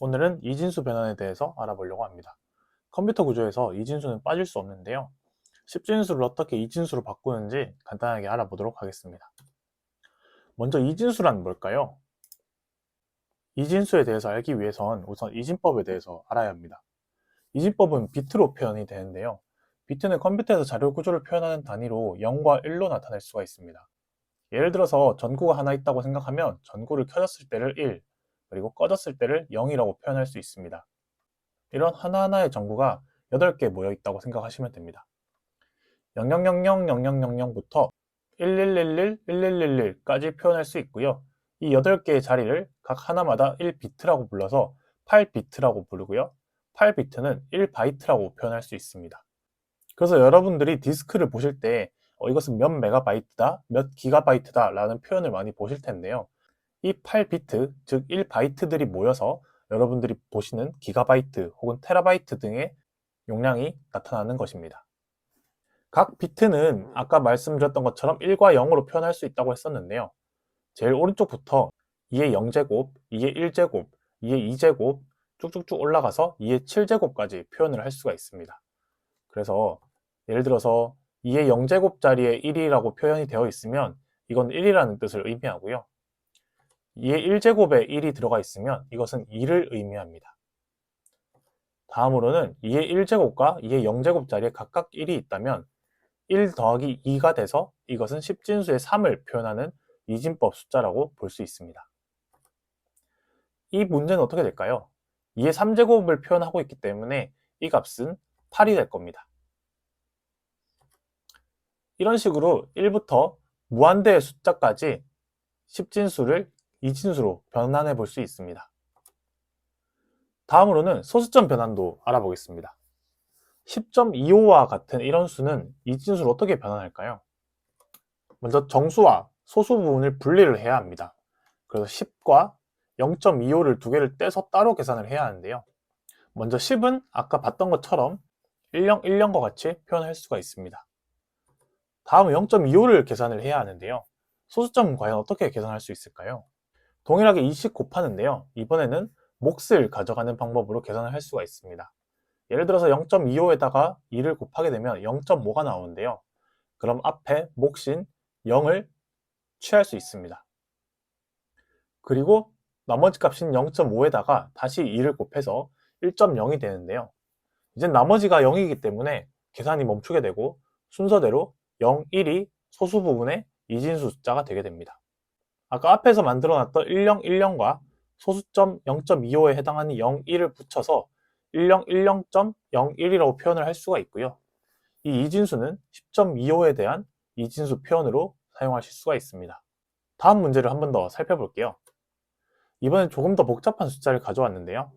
오늘은 이진수 변환에 대해서 알아보려고 합니다. 컴퓨터 구조에서 이진수는 빠질 수 없는데요. 십진수를 어떻게 이진수로 바꾸는지 간단하게 알아보도록 하겠습니다. 먼저 이진수란 뭘까요? 이진수에 대해서 알기 위해선 우선 이진법에 대해서 알아야 합니다. 이진법은 비트로 표현이 되는데요. 비트는 컴퓨터에서 자료 구조를 표현하는 단위로 0과 1로 나타낼 수가 있습니다. 예를 들어서 전구가 하나 있다고 생각하면 전구를 켜졌을 때를 1, 그리고 꺼졌을 때를 0이라고 표현할 수 있습니다. 이런 하나하나의 전구가 8개 모여 있다고 생각하시면 됩니다. 00000000부터 1111, 1111까지 표현할 수 있고요. 이 8개의 자리를 각 하나마다 1비트라고 불러서 8비트라고 부르고요. 8비트는 1바이트라고 표현할 수 있습니다. 그래서 여러분들이 디스크를 보실 때 이것은 몇 메가바이트다, 몇 기가바이트다 라는 표현을 많이 보실 텐데요. 이 8비트, 즉 1바이트들이 모여서 여러분들이 보시는 기가바이트 혹은 테라바이트 등의 용량이 나타나는 것입니다. 각 비트는 아까 말씀드렸던 것처럼 1과 0으로 표현할 수 있다고 했었는데요. 제일 오른쪽부터 2의 0제곱, 2의 1제곱, 2의 2제곱 쭉쭉쭉 올라가서 2의 7제곱까지 표현을 할 수가 있습니다. 그래서 예를 들어서 2의 0제곱짜리에 1이라고 표현이 되어 있으면 이건 1이라는 뜻을 의미하고요. 2의 1제곱에 1이 들어가 있으면 이것은 2를 의미합니다. 다음으로는 2의 1제곱과 2의 0제곱짜리에 각각 1이 있다면 1 더하기 2가 돼서 이것은 십진수의 3을 표현하는 이진법 숫자라고 볼 수 있습니다. 이 문제는 어떻게 될까요? 2의 3제곱을 표현하고 있기 때문에 이 값은 8이 될 겁니다. 이런 식으로 1부터 무한대의 숫자까지 십진수를 이진수로 변환해 볼 수 있습니다. 다음으로는 소수점 변환도 알아보겠습니다. 10.25와 같은 이런 수는 이진수를 어떻게 변환할까요? 먼저 정수와 소수 부분을 분리를 해야 합니다. 그래서 10과 0.25를 두 개를 떼서 따로 계산을 해야 하는데요. 먼저 10은 아까 봤던 것처럼 1010과 같이 표현할 수가 있습니다. 다음은 0.25를 계산을 해야 하는데요. 소수점은 과연 어떻게 계산할 수 있을까요? 동일하게 20 곱하는데요. 이번에는 몫을 가져가는 방법으로 계산을 할 수가 있습니다. 예를 들어서 0.25에다가 2를 곱하게 되면 0.5가 나오는데요. 그럼 앞에 몫인 0을 취할 수 있습니다. 그리고 나머지 값인 0.5에다가 다시 2를 곱해서 1.0이 되는데요. 이제 나머지가 0이기 때문에 계산이 멈추게 되고 순서대로 0, 1이 소수 부분의 이진수 숫자가 되게 됩니다. 아까 앞에서 만들어놨던 1010과 소수점 0.25에 해당하는 0, 1을 붙여서 1010.01이라고 표현을 할 수가 있고요. 이 이진수는 10.25에 대한 이진수 표현으로 사용하실 수가 있습니다. 다음 문제를 한 번 더 살펴볼게요. 이번엔 조금 더 복잡한 숫자를 가져왔는데요.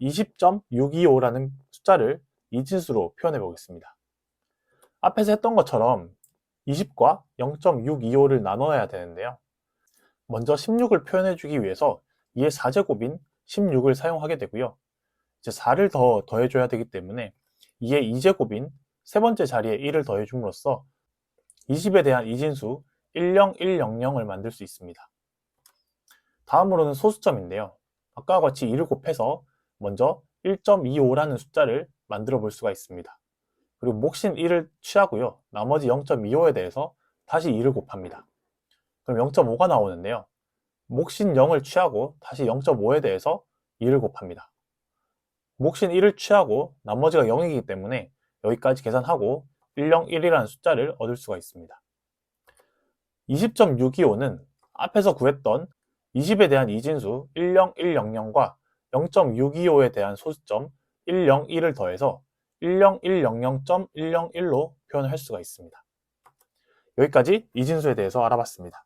20.625라는 숫자를 이진수로 표현해 보겠습니다. 앞에서 했던 것처럼 20과 0.625를 나눠야 되는데요. 먼저 16을 표현해 주기 위해서 2의 4제곱인 16을 사용하게 되고요. 이제 4를 더 더해줘야 되기 때문에 2의 2제곱인 세 번째 자리에 1을 더해줌으로써 20에 대한 이진수 10100을 만들 수 있습니다. 다음으로는 소수점인데요. 아까와 같이 2를 곱해서 먼저 1.25라는 숫자를 만들어 볼 수가 있습니다. 그리고 몫인 1을 취하고요. 나머지 0.25에 대해서 다시 2를 곱합니다. 그럼 0.5가 나오는데요. 몫인 0을 취하고 다시 0.5에 대해서 2를 곱합니다. 몫인 1을 취하고 나머지가 0이기 때문에 여기까지 계산하고 101이라는 숫자를 얻을 수가 있습니다. 20.625는 앞에서 구했던 20에 대한 이진수 10100과 0.625에 대한 소수점 101을 더해서 10100.101로 표현할 수가 있습니다. 여기까지 이진수에 대해서 알아봤습니다.